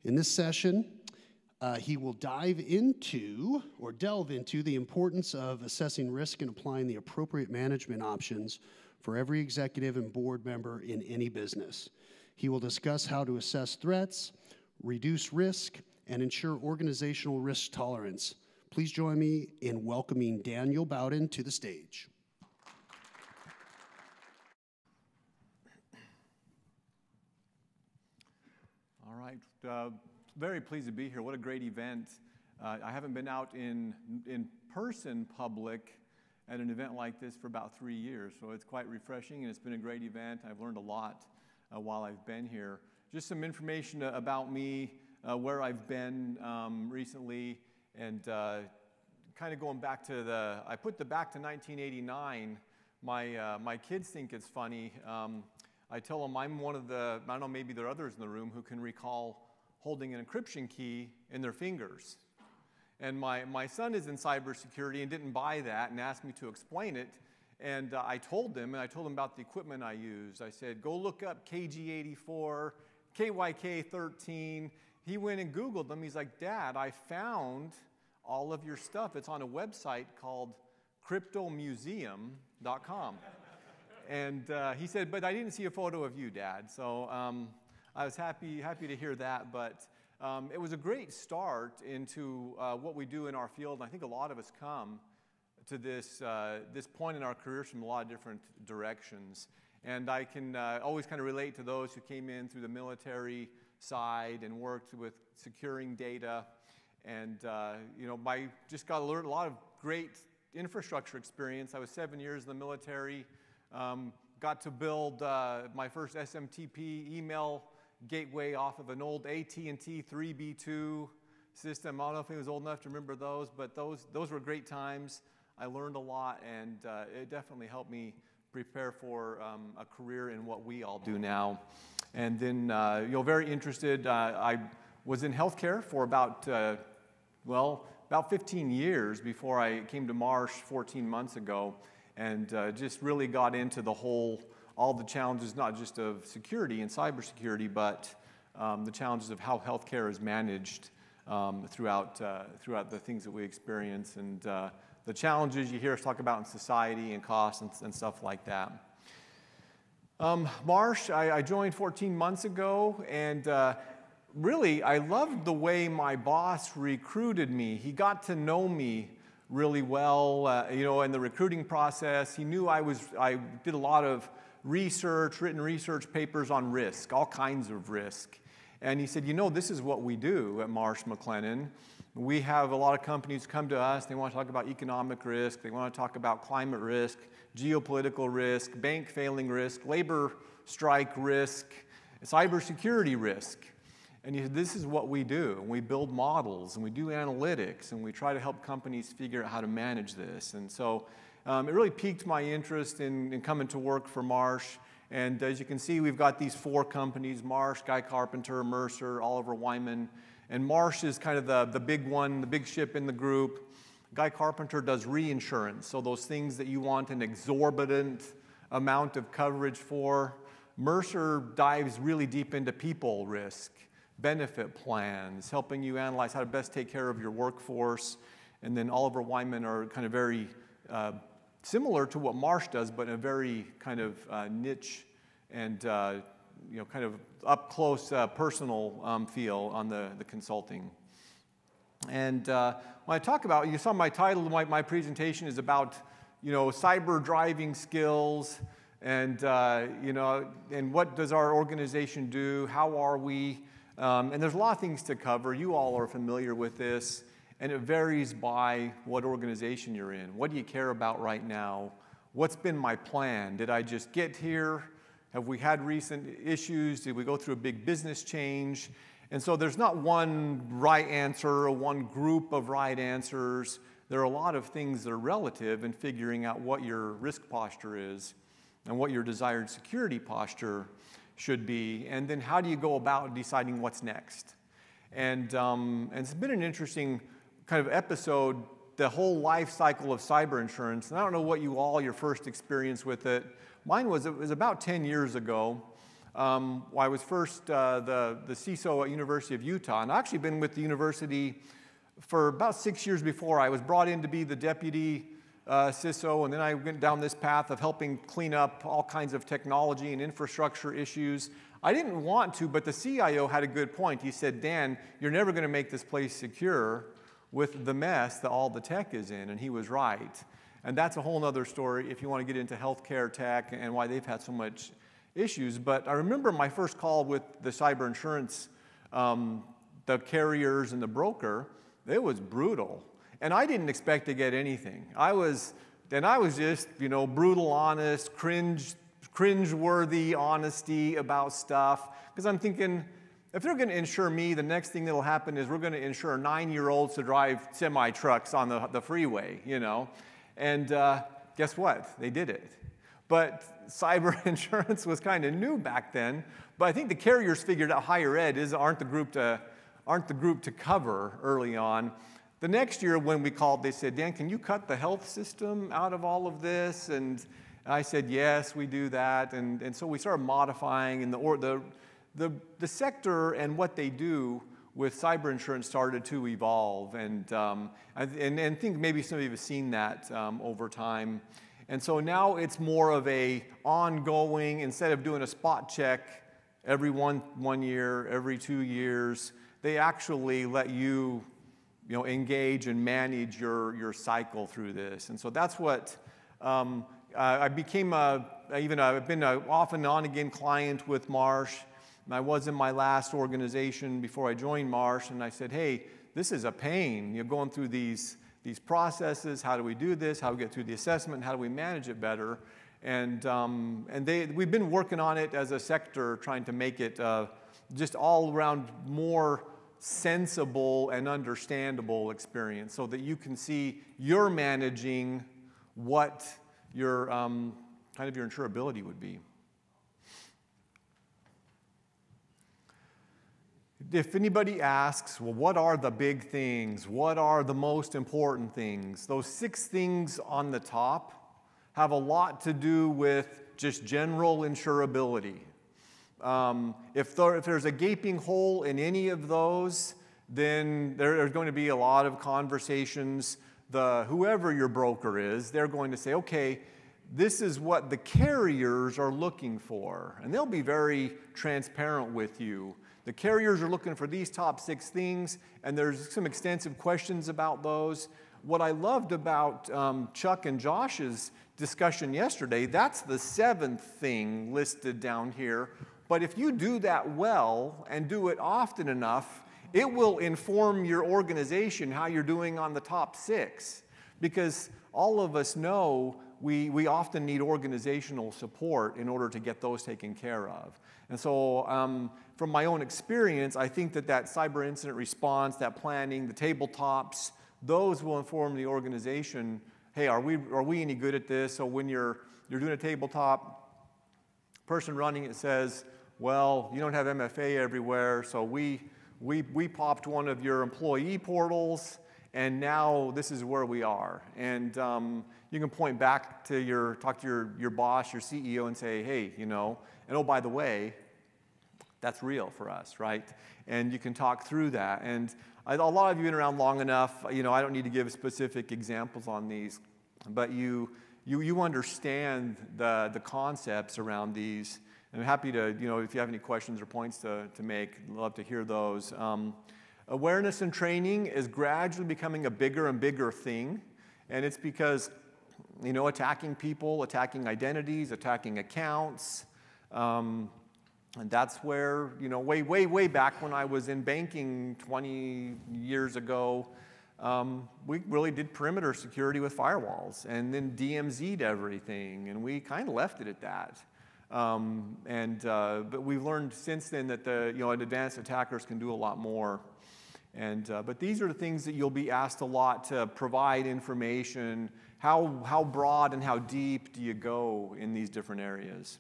In this session, he will delve into the importance of assessing risk and applying the appropriate management options for every executive and board member in any business. He will discuss how to assess threats, reduce risk, and ensure organizational risk tolerance. Please join me in welcoming Daniel Bowden to the stage. All right, very pleased to be here. What a great event. I haven't been out in person public at an event like this for about 3 years, so it's quite refreshing, and it's been a great event. I've learned a lot while I've been here. Just some information about me, where I've been recently, and kind of going back to I put back to 1989. My kids think it's funny. I tell them I'm one of I don't know, maybe there are others in the room who can recall holding an encryption key in their fingers. And my son is in cybersecurity and didn't buy that and asked me to explain it. And I told him about the equipment I used. I said, go look up KG84, KYK13. He went and Googled them. He's like, Dad, I found all of your stuff. It's on a website called cryptomuseum.com. And he said, but I didn't see a photo of you, Dad. So I was happy to hear that. But it was a great start into what we do in our field. And I think a lot of us come to this point in our careers from a lot of different directions. And I can always kind of relate to those who came in through the military side and worked with securing data. And just got to learn a lot of great infrastructure experience. I was 7 years in the military. Got to build my first SMTP email gateway off of an old AT&T 3B2 system. I don't know if he was old enough to remember those, but those were great times. I learned a lot, and it definitely helped me prepare for a career in what we all do now. And then, very interested. I was in healthcare for about 15 years before I came to Marsh 14 months ago, and just really got into all the challenges, not just of security and cybersecurity, but the challenges of how healthcare is managed throughout the things that we experience, and the challenges you hear us talk about in society and costs and stuff like that. Marsh, I joined 14 months ago, and really, I loved the way my boss recruited me. He got to know me really well, in the recruiting process. He knew I did a lot of written research papers on risk, all kinds of risk. And he said, this is what we do at Marsh McLennan. We have a lot of companies come to us. They want to talk about economic risk. They want to talk about climate risk, geopolitical risk, bank failing risk, labor strike risk, cybersecurity risk. And he said, this is what we do. And we build models, and we do analytics, and we try to help companies figure out how to manage this. And so it really piqued my interest in coming to work for Marsh. And as you can see, we've got these 4 companies: Marsh, Guy Carpenter, Mercer, Oliver Wyman. And Marsh is kind of the big one, the big ship in the group. Guy Carpenter does reinsurance, so those things that you want an exorbitant amount of coverage for. Mercer dives really deep into people risk, benefit plans, helping you analyze how to best take care of your workforce. And then Oliver Wyman are kind of very similar to what Marsh does, but in a very kind of niche and kind of up close personal feel on the consulting. And when I talk about, you saw my title, my presentation is about cyber driving skills, and and what does our organization do? How are we? And there's a lot of things to cover. You all are familiar with this, and it varies by what organization you're in. What do you care about right now? What's been my plan? Did I just get here? Have we had recent issues? Did we go through a big business change? And so there's not one right answer or one group of right answers. There are a lot of things that are relative in figuring out what your risk posture is and what your desired security posture should be, and then how do you go about deciding what's next. And it's been an interesting kind of episode, the whole life cycle of cyber insurance. And I don't know what your first experience with it. Mine was, it was about 10 years ago. I was first the CISO at University of Utah, and I've actually been with the university for about 6 years before. I was brought in to be the deputy CISO, and then I went down this path of helping clean up all kinds of technology and infrastructure issues. I didn't want to, but the CIO had a good point. He said, Dan, you're never going to make this place secure with the mess that all the tech is in, and he was right. And that's a whole other story if you want to get into healthcare tech and why they've had so much issues. But I remember my first call with the cyber insurance, the carriers and the broker, it was brutal. And I didn't expect to get anything. I was just, brutal, honest, cringe-worthy honesty about stuff. Because I'm thinking, if they're going to insure me, the next thing that'll happen is we're going to insure 9-year-olds to drive semi-trucks on the freeway, And guess what? They did it. But cyber insurance was kind of new back then. But I think the carriers figured out higher ed aren't the group to cover early on. The next year when we called, they said, Dan, can you cut the health system out of all of this? And I said, yes, we do that. And so we started modifying, and the sector and what they do with cyber insurance started to evolve. And I think maybe some of you have seen that over time. And so now it's more of a ongoing, instead of doing a spot check every one year, every 2 years, they actually let you engage and manage your cycle through this. And so that's what I became I've been an off and on again client with Marsh. And I was in my last organization before I joined Marsh, and I said, hey, this is a pain. You're going through these processes. How do we do this? How do we get through the assessment? How do we manage it better? And we've been working on it as a sector, trying to make it just all around more sensible and understandable experience, so that you can see you're managing what your kind of your insurability would be. If anybody asks, well, what are the big things? What are the most important things? Those 6 things on the top have a lot to do with just general insurability. If there's a gaping hole in any of those, then there's going to be a lot of conversations. Whoever your broker is, they're going to say, okay, this is what the carriers are looking for. And they'll be very transparent with you. The carriers are looking for these top 6 things, and there's some extensive questions about those. What I loved about Chuck and Josh's discussion yesterday, that's the 7th thing listed down here. But if you do that well and do it often enough, it will inform your organization how you're doing on the top 6. Because all of us know we often need organizational support in order to get those taken care of. And so from my own experience, I think that cyber incident response, that planning, the tabletops, those will inform the organization, hey, are we any good at this? So when you're doing a tabletop, person running it says, well, you don't have MFA everywhere, so we popped one of your employee portals, and now this is where we are. And you can point back to talk to your boss, your CEO, and say, hey, and oh, by the way, that's real for us, right? And you can talk through that. And a lot of you have been around long enough, I don't need to give specific examples on these, but you understand the concepts around these. And I'm happy to, if you have any questions or points to make, I'd love to hear those. Awareness and training is gradually becoming a bigger and bigger thing. And it's because, attacking people, attacking identities, attacking accounts, and that's where, way back when I was in banking 20 years ago, we really did perimeter security with firewalls and then DMZ'd everything, and we kind of left it at that. But we've learned since then that advanced attackers can do a lot more. But these are the things that you'll be asked a lot to provide information. How broad and how deep do you go in these different areas?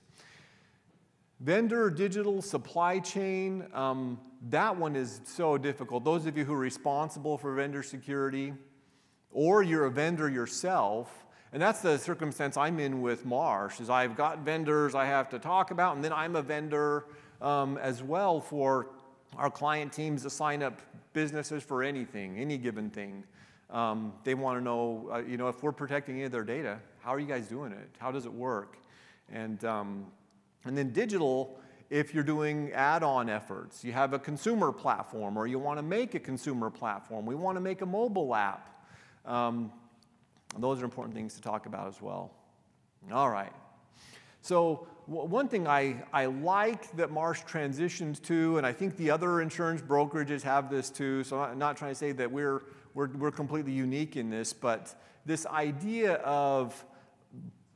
Vendor digital supply chain, that one is so difficult. Those of you who are responsible for vendor security, or you're a vendor yourself, And that's the circumstance I'm in with Marsh, is I've got vendors I have to talk about, and then I'm a vendor as well for our client teams to sign up businesses for anything, any given thing. They want to know, if we're protecting any of their data, how are you guys doing it? How does it work? And then digital, if you're doing add-on efforts, you have a consumer platform, or you want to make a consumer platform, we want to make a mobile app. Those are important things to talk about as well. All right. So one thing I like that Marsh transitioned to, and I think the other insurance brokerages have this too, so I'm not trying to say that we're completely unique in this, but this idea of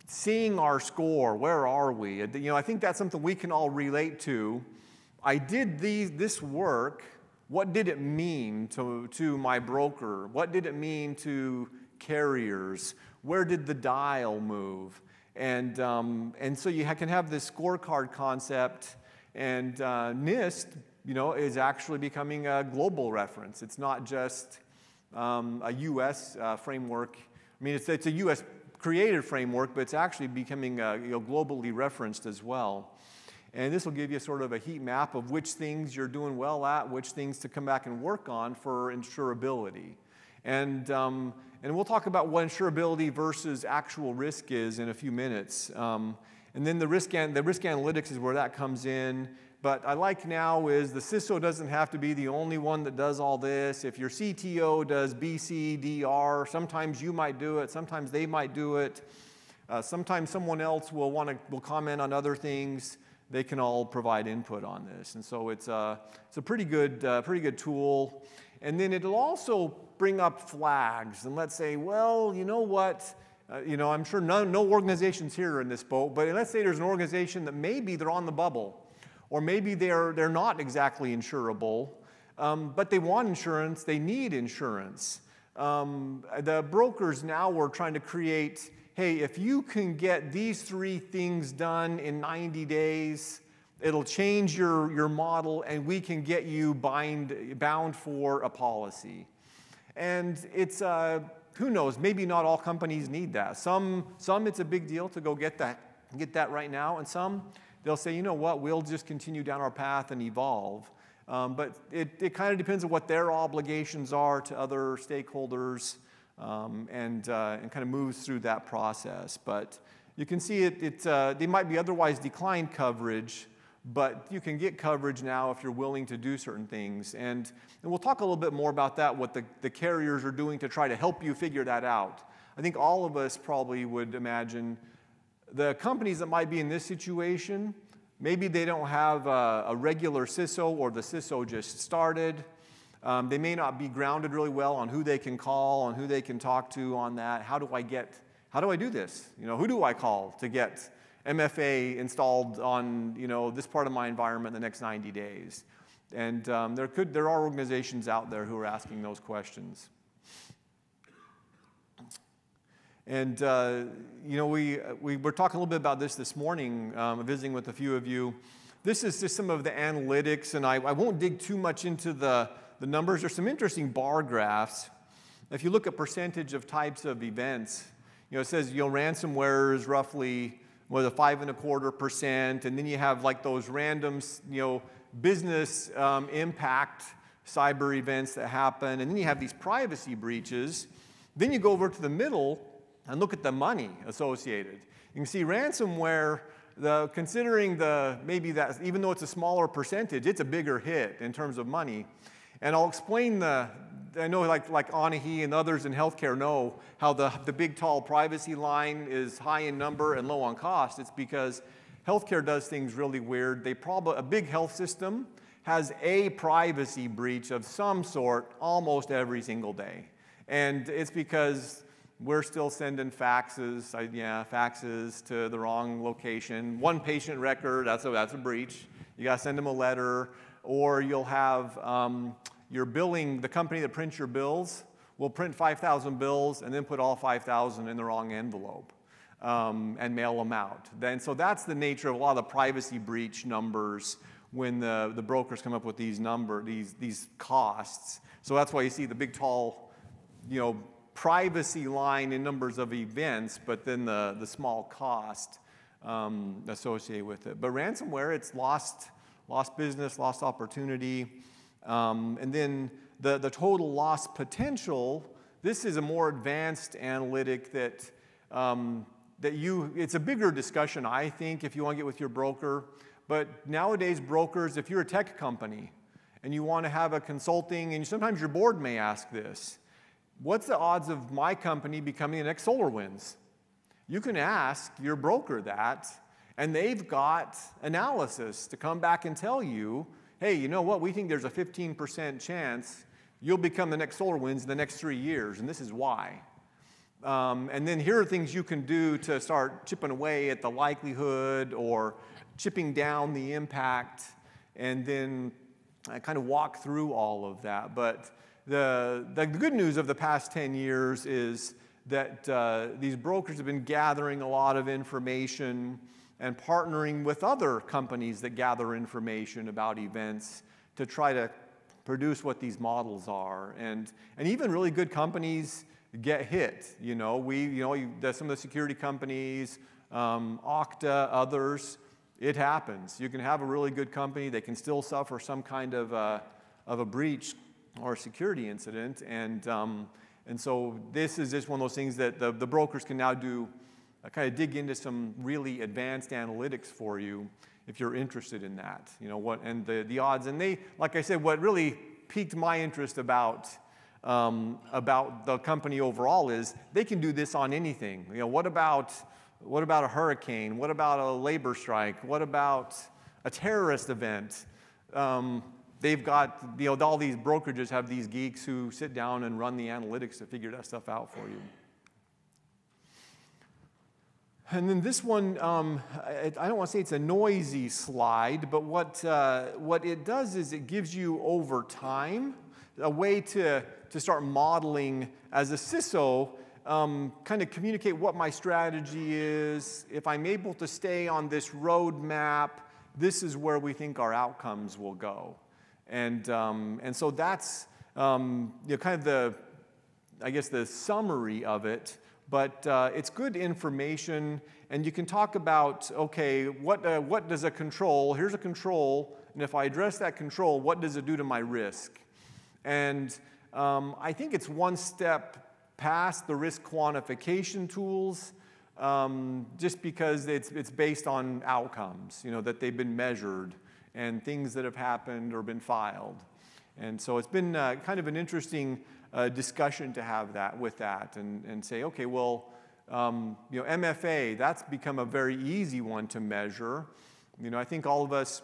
seeing our score, where are we? I think that's something we can all relate to. I did this work. What did it mean to my broker? What did it mean to carriers? Where did the dial move? And so you can have this scorecard concept, and NIST, is actually becoming a global reference. It's not just a U.S. framework. I mean, it's a U.S. created framework, but it's actually becoming globally referenced as well. And this will give you sort of a heat map of which things you're doing well at, which things to come back and work on for insurability. And we'll talk about what insurability versus actual risk is in a few minutes. And then the risk analytics is where that comes in. But I like now is the CISO doesn't have to be the only one that does all this. If your CTO does BCDR, sometimes you might do it, sometimes they might do it. Sometimes someone else will comment on other things. They can all provide input on this. And so it's a pretty good tool. And then it'll also bring up flags. And let's say, well, you know what? I'm sure no organizations here are in this boat, but let's say there's an organization that maybe they're on the bubble, or maybe they're not exactly insurable, but they want insurance, they need insurance. The brokers now are trying to create, hey, if you can get these 3 things done in 90 days, it'll change your model, and we can get you bound for a policy. And it's, who knows, maybe not all companies need that. Some it's a big deal to go get that right now, and some they'll say, you know what, we'll just continue down our path and evolve. But it kind of depends on what their obligations are to other stakeholders, and kind of moves through that process. But you can see they might be otherwise declined coverage, but you can get coverage now if you're willing to do certain things. And we'll talk a little bit more about that, what the carriers are doing to try to help you figure that out. I think all of us probably would imagine the companies that might be in this situation, maybe they don't have a regular CISO, or the CISO just started. They may not be grounded really well on who they can call, on who they can talk to on that. How do I do this? Who do I call to get MFA installed on this part of my environment in the next 90 days? And there are organizations out there who are asking those questions. And we were talking a little bit about this morning, visiting with a few of you. This is just some of the analytics, and I won't dig too much into the numbers. There's some interesting bar graphs. If you look at percentage of types of events, it says ransomware is roughly a 5.25%, and then you have like those random business impact cyber events that happen, and then you have these privacy breaches. Then you go over to the middle and look at the money associated. You can see ransomware, considering maybe that, even though it's a smaller percentage, it's a bigger hit in terms of money. And I'll explain I know like Anahi and others in healthcare know how the big tall privacy line is high in number and low on cost. It's because healthcare does things really weird. A big health system has a privacy breach of some sort almost every single day. And it's because we're still sending faxes to the wrong location. One patient record, that's a breach. You got to send them a letter. Or you'll have your billing, the company that prints your bills will print 5,000 bills and then put all 5,000 in the wrong envelope and mail them out. So that's the nature of a lot of the privacy breach numbers when the brokers come up with these costs. So that's why you see the big tall, privacy line in numbers of events, but then the small cost associated with it. But ransomware, it's lost business, lost opportunity, and then the total loss potential. This is a more advanced analytic that it's a bigger discussion, I think, if you want to get with your broker. But nowadays, brokers, if you're a tech company and you want to have a consulting, and sometimes your board may ask this, what's the odds of my company becoming the next SolarWinds? You can ask your broker that, and they've got analysis to come back and tell you, hey, you know what, we think there's a 15% chance you'll become the next SolarWinds in the next 3 years, and this is why. And then here are things you can do to start chipping away at the likelihood or chipping down the impact, and then kind of walk through all of that. But the good news of the past 10 years is that these brokers have been gathering a lot of information and partnering with other companies that gather information about events to try to produce what these models are. And even really good companies get hit. Some of the security companies, Okta, others, it happens. You can have a really good company, they can still suffer some kind of a breach or a security incident, and so this is just one of those things that the brokers can now do, kind of dig into some really advanced analytics for you if you're interested in that. And the odds, and they, like I said, what really piqued my interest about the company overall is they can do this on anything. What about a hurricane? What about a labor strike? What about a terrorist event? They've got, all these brokerages have these geeks who sit down and run the analytics to figure that stuff out for you. And then this one, I don't want to say it's a noisy slide, but what it does is it gives you over time a way to start modeling as a CISO, kind of communicate what my strategy is. If I'm able to stay on this roadmap, this is where we think our outcomes will go. And so that's kind of the summary of it. But it's good information, and you can talk about, okay, what does a control? Here's a control, and if I address that control, what does it do to my risk? And I think it's one step past the risk quantification tools, just because it's based on outcomes, that they've been measured and things that have happened or been filed. And so it's been kind of an interesting discussion to have with that and say, okay, well, MFA, that's become a very easy one to measure. I think all of us,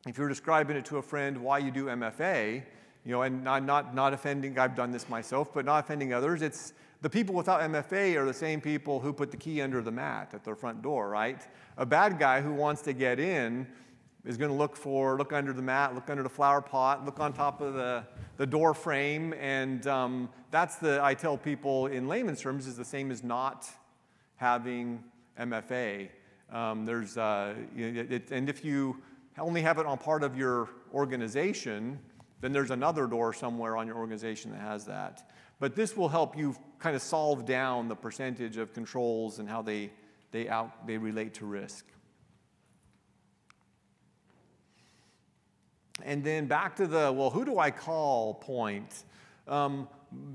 if you're describing it to a friend why you do MFA, and not offending, I've done this myself, but not offending others, it's the people without MFA are the same people who put the key under the mat at their front door, right? A bad guy who wants to get in is going to look under the mat, look under the flower pot, look on top of the door frame, and I tell people in layman's terms, is the same as not having MFA. And if you only have it on part of your organization, then there's another door somewhere on your organization that has that. But this will help you kind of solve down the percentage of controls and how they relate to risk. And then back to the, well, who do I call point?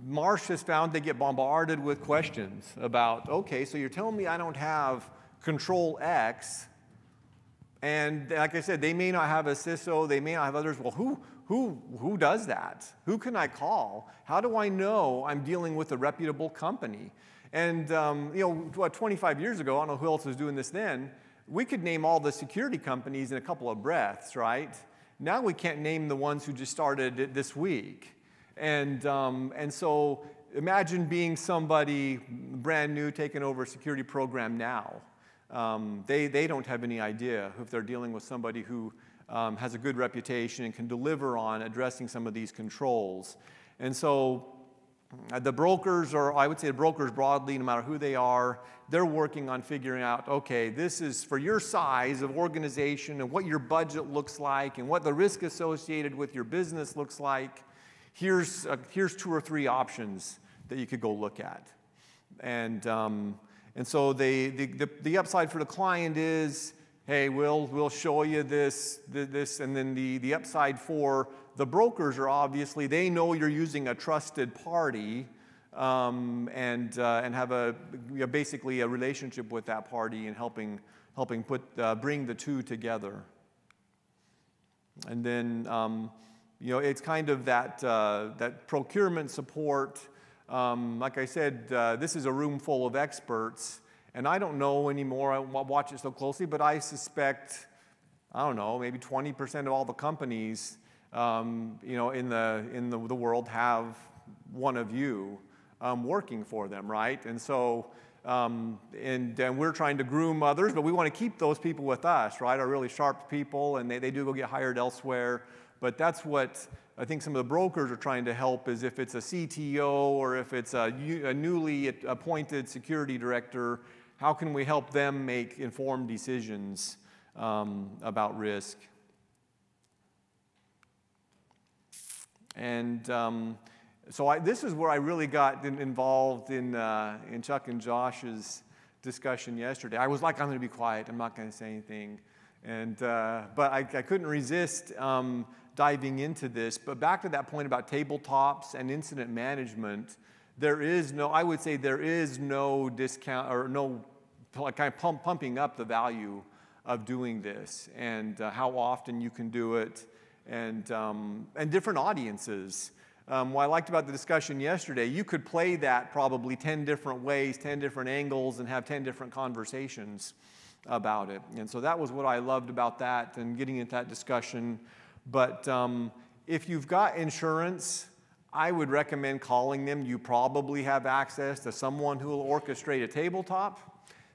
Marsh has found they get bombarded with questions about, okay, so you're telling me I don't have control X, and like I said, they may not have a CISO, they may not have others. Well, who does that? Who can I call? How do I know I'm dealing with a reputable company? And 25 years ago, I don't know who else was doing this then, we could name all the security companies in a couple of breaths, right? Now we can't name the ones who just started this week. And so imagine being somebody brand new taking over a security program now. They don't have any idea if they're dealing with somebody who has a good reputation and can deliver on addressing some of these controls. And so the brokers, or I would say the brokers broadly, no matter who they are, they're working on figuring out, okay, this is for your size of organization and what your budget looks like and what the risk associated with your business looks like. Here's 2 or 3 options that you could go look at. And so the upside for the client is, hey, we'll show you this, and then the upside for the brokers are obviously they know you're using a trusted party, and have basically a relationship with that party and helping bring the two together. And then it's kind of that procurement support. Like I said, this is a room full of experts, and I don't know anymore. I watch it so closely, but I suspect, I don't know, maybe 20% of all the companies, in the world have one of you working for them, right? And so, and we're trying to groom others, but we want to keep those people with us, right? Our really sharp people, and they do go get hired elsewhere. But that's what I think some of the brokers are trying to help is if it's a CTO or if it's a newly appointed security director, how can we help them make informed decisions about risk? And so this is where I really got involved in Chuck and Josh's discussion yesterday. I was like, I'm going to be quiet. I'm not going to say anything. And but I couldn't resist diving into this. But back to that point about tabletops and incident management, I would say there is no discount or no kind of pumping up the value of doing this and how often you can do it and different audiences. What I liked about the discussion yesterday, you could play that probably 10 different ways, 10 different angles, and have 10 different conversations about it. And so that was what I loved about that and getting into that discussion. But if you've got insurance, I would recommend calling them. You probably have access to someone who will orchestrate a tabletop.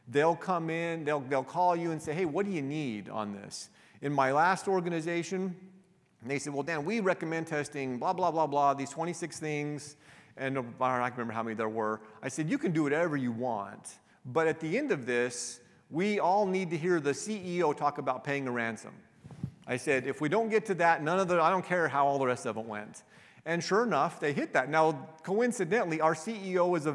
They'll come in, they'll call you and say, hey, what do you need on this? In my last organization, they said, well, Dan, we recommend testing blah, blah, blah, blah, these 26 things. And I can remember how many there were. I said, you can do whatever you want. But at the end of this, we all need to hear the CEO talk about paying a ransom. I said, if we don't get to that, I don't care how all the rest of it went. And sure enough, they hit that. Now, coincidentally, our CEO is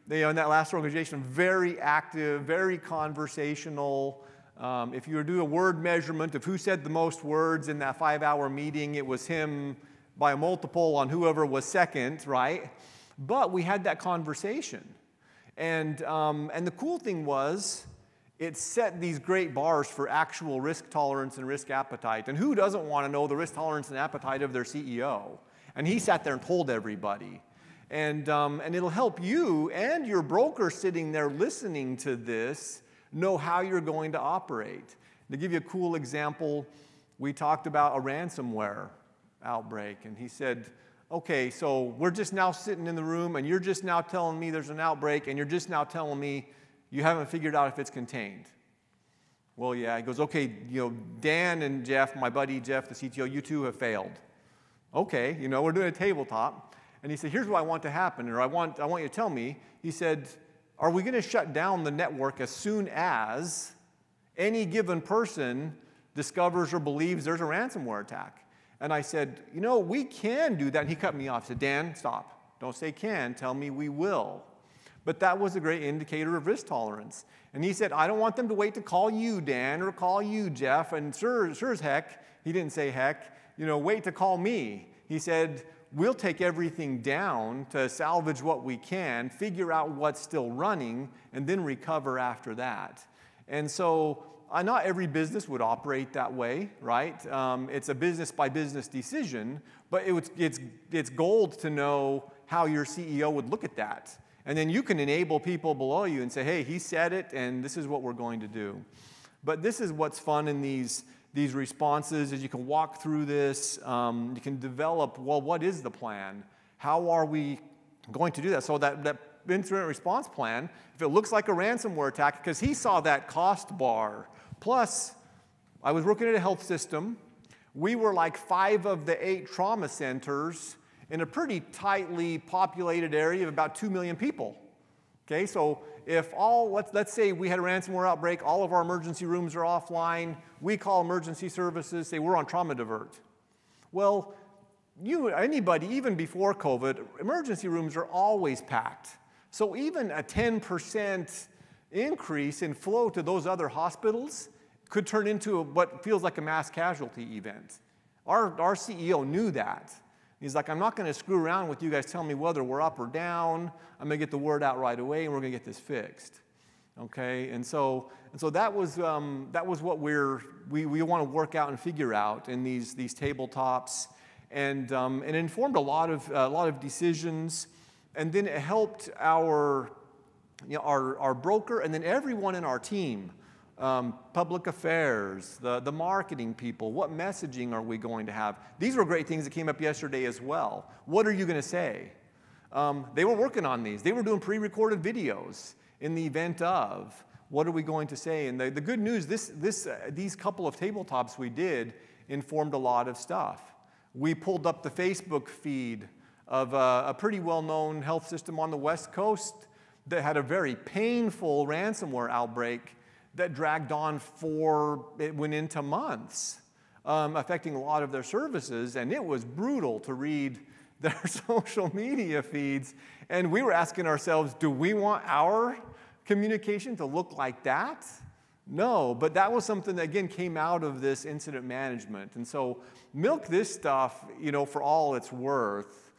in that last organization, very active, very conversational. If you were to do a word measurement of who said the most words in that 5-hour meeting, it was him by a multiple on whoever was second, right? But we had that conversation. And the cool thing was, it set these great bars for actual risk tolerance and risk appetite. And who doesn't want to know the risk tolerance and appetite of their CEO? And he sat there and told everybody. And it'll help you and your broker sitting there listening to this know how you're going to operate. To give you a cool example, we talked about a ransomware outbreak. And he said, okay, so we're just now sitting in the room and you're just now telling me there's an outbreak and you're just now telling me you haven't figured out if it's contained. Well, yeah. He goes, okay, Dan and Jeff, my buddy Jeff, the CTO, you two have failed. Okay, we're doing a tabletop. And he said, here's what I want to happen, or I want you to tell me. He said, are we going to shut down the network as soon as any given person discovers or believes there's a ransomware attack? And I said, we can do that. And he cut me off. He said, Dan, stop. Don't say can. Tell me we will. But that was a great indicator of risk tolerance. And he said, I don't want them to wait to call you, Dan, or call you, Jeff. And sure as heck, he didn't say heck, wait to call me. He said, we'll take everything down to salvage what we can, figure out what's still running, and then recover after that. And so not every business would operate that way, right? It's a business-by-business decision, but it's gold to know how your CEO would look at that. And then you can enable people below you and say, hey, he said it, and this is what we're going to do. But this is what's fun in these responses, is you can walk through this. You can develop, well, what is the plan? How are we going to do that? So that incident response plan, if it looks like a ransomware attack, because he saw that cost bar. Plus, I was working at a health system. We were like 5 of the 8 trauma centers in a pretty tightly populated area of about 2 million people. Okay, so if let's say we had a ransomware outbreak, all of our emergency rooms are offline, we call emergency services, say we're on trauma divert. Well, anybody, even before COVID, emergency rooms are always packed. So even a 10% increase in flow to those other hospitals could turn into what feels like a mass casualty event. Our CEO knew that. He's like, I'm not going to screw around with you guys telling me whether we're up or down. I'm going to get the word out right away, and we're going to get this fixed. Okay, and so that was what we want to work out and figure out in these tabletops, and it informed a lot of decisions, and then it helped our broker and then everyone in our team, public affairs, the marketing people. What messaging are we going to have? These were great things that came up yesterday as well. What are you going to say? They were working on these. They were doing pre-recorded videos in the event of, what are we going to say? And the good news, these couple of tabletops we did informed a lot of stuff. We pulled up the Facebook feed of a pretty well-known health system on the West Coast that had a very painful ransomware outbreak that dragged on it went into months, affecting a lot of their services, and it was brutal to read their social media feeds. And we were asking ourselves, do we want our communication to look like that? No, but that was something that, again, came out of this incident management. And so milk this stuff, for all it's worth,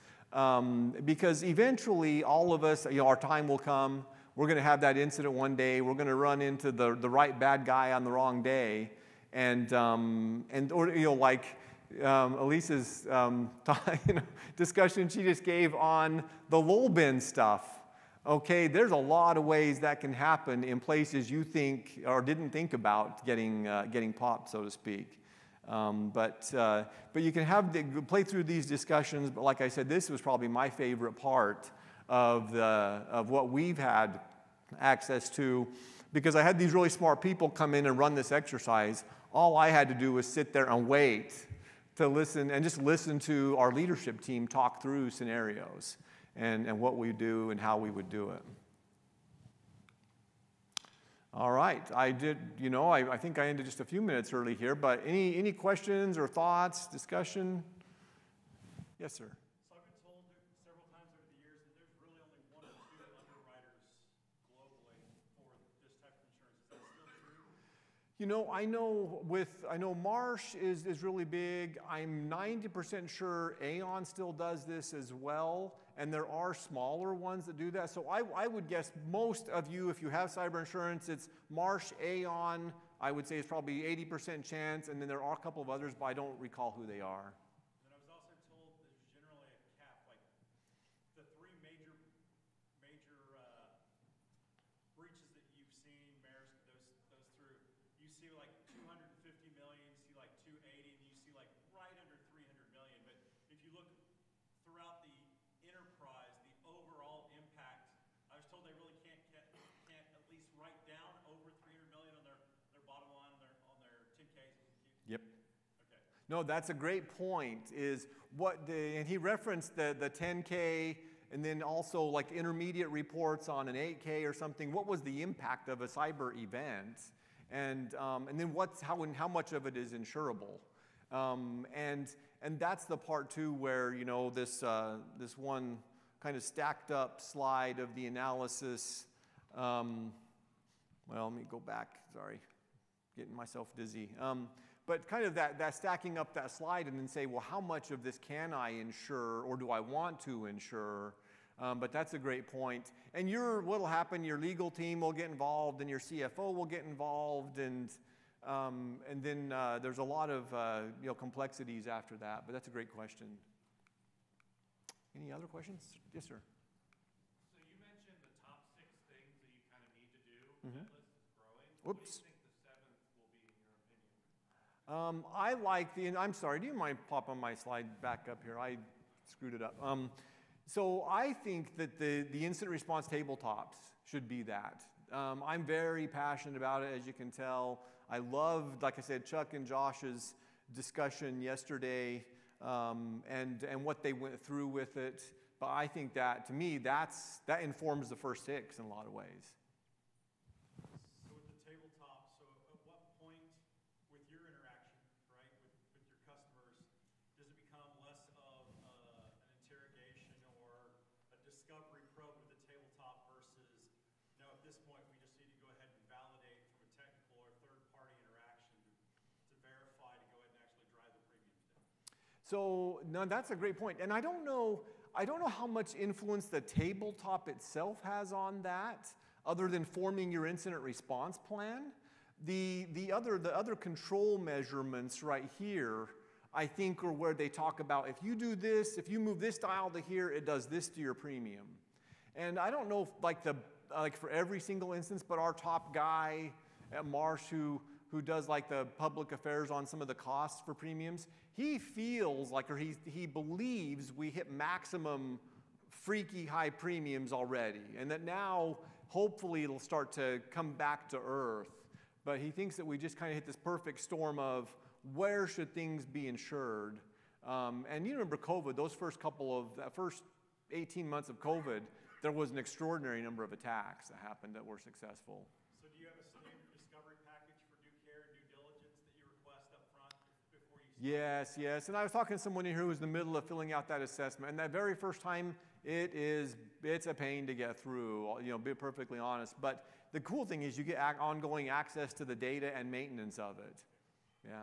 because eventually all of us, our time will come. We're going to have that incident one day. We're going to run into the right bad guy on the wrong day. Like Elisa's discussion she just gave on the lol bin stuff. Okay, there's a lot of ways that can happen in places you think or didn't think about getting popped, so to speak. But you can play through these discussions. But like I said, this was probably my favorite part of what we've had access to, because I had these really smart people come in and run this exercise. All I had to do was sit there and wait to listen, and just listen to our leadership team talk through scenarios and what we do and how we would do it. All right, I think I ended just a few minutes early here, but any questions or thoughts, discussion? Yes, sir. So I've been told several times over the years that there's really only one or two underwriters globally for this type of insurance. Is that still true? I know Marsh is really big. I'm 90% sure Aon still does this as well, and there are smaller ones that do that. So I would guess most of you, if you have cyber insurance, it's Marsh, Aon. I would say it's probably 80% chance, and then there are a couple of others, but I don't recall who they are. And I was also told there's generally a cap, like the three major breaches that you've seen, Marsh, those through. You see like 250 million, you see like 280, and you see like right under 300 million. But if you look throughout the enterprise, the overall impact, I was told they really can't at least write down over 300 million on their bottom line on their 10Ks. Yep. Okay. No, that's a great point. And he referenced the 10K, and then also like intermediate reports on an 8K or something. What was the impact of a cyber event? And then how much of it is insurable? And that's the part too where this one kind of stacked up slide of the analysis. Well, let me go back. Sorry, getting myself dizzy. But kind of that stacking up that slide and then say, well, how much of this can I insure, or do I want to insure? But that's a great point. And what'll happen? Your legal team will get involved, and your CFO will get involved, and then there's a lot of complexities after that. But that's a great question. Any other questions? Yes, sir. So you mentioned the top 6 things that you kind of need to do. Mm-hmm. That list is growing. Whoops. What do you think the 7th will be, in your opinion? I like I'm sorry, do you mind popping my slide back up here? I screwed it up. So I think that the incident response tabletops should be that. I'm very passionate about it, as you can tell. I loved, like I said, Chuck and Josh's discussion yesterday, and what they went through with it. But I think that, to me, that informs the first 6 in a lot of ways. So with the tabletop, so at what point with your interaction, right, with your customers, does it become less of discovery probe to the tabletop versus, no, at this point, we just need to go ahead and validate from a technical or third-party interaction to verify to go ahead and actually drive the premiums down? So, no, that's a great point. And I don't know how much influence the tabletop itself has on that, other than forming your incident response plan. The other control measurements right here, I think, are where they talk about if you do this, if you move this dial to here, it does this to your premium. And I don't know if like for every single instance, but our top guy at Marsh who does like the public affairs on some of the costs for premiums, he feels like, or he believes we hit maximum freaky high premiums already, and that now hopefully it'll start to come back to earth. But he thinks that we just kind of hit this perfect storm of where should things be insured. And you remember COVID, those first 18 months of COVID, there was an extraordinary number of attacks that happened that were successful. So do you have a standard discovery package for due care and due diligence that you request up front before you start? Yes. And I was talking to someone here who was in the middle of filling out that assessment. And that very first time, it's a pain to get through, be perfectly honest. But the cool thing is you get ongoing access to the data and maintenance of it. Yeah.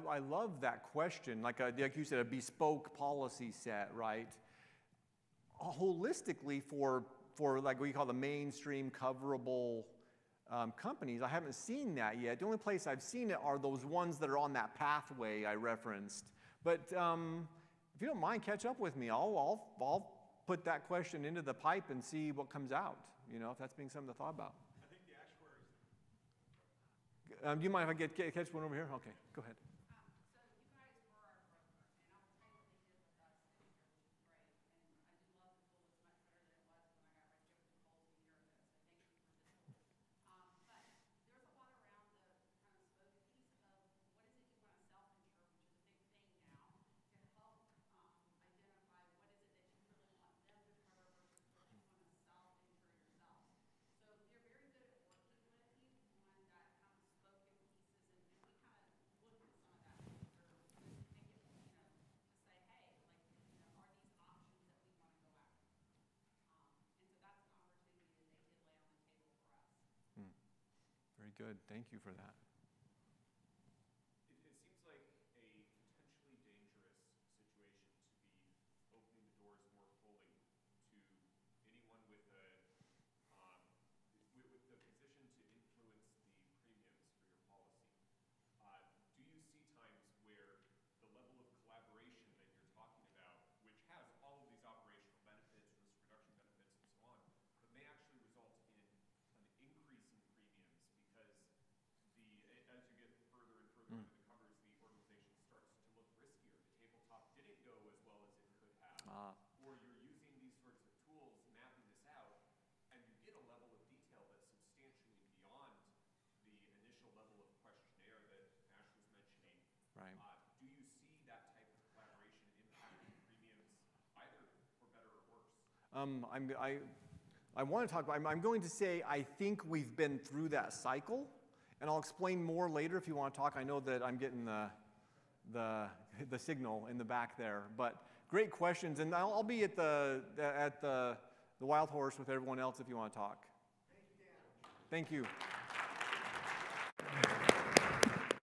I love that question, like you said, a bespoke policy set, right? Holistically for like what you call the mainstream coverable companies, I haven't seen that yet. The only place I've seen it are those ones that are on that pathway I referenced. But if you don't mind, catch up with me. I'll put that question into the pipe and see what comes out, if that's being something to thought about. I think the actuaries. Do you mind if I catch one over here? Okay, go ahead. Very good. Thank you for that. It seems like a potentially dangerous situation to be opening the doors more fully to anyone with the position to influence the premiums for your policy. Do you see times where the level of collaboration that you're talking about, which has all of these operational benefits, risk reduction benefits, and so on, but may actually result in an increase in premiums because as you get further and further into the covers, the organization starts to look riskier. The tabletop didn't go as well as it could have. Or you're using these sorts of tools, mapping this out, and you get a level of detail that's substantially beyond the initial level of questionnaire that Ash was mentioning. Right. Do you see that type of collaboration impacting premiums either for better or worse? I want to talk about, I'm going to say I think we've been through that cycle, and I'll explain more later if you want to talk. I know that I'm getting the signal in the back there, but great questions, and I'll be at the Wild Horse with everyone else if you want to talk. Thank you, Dan. Thank you.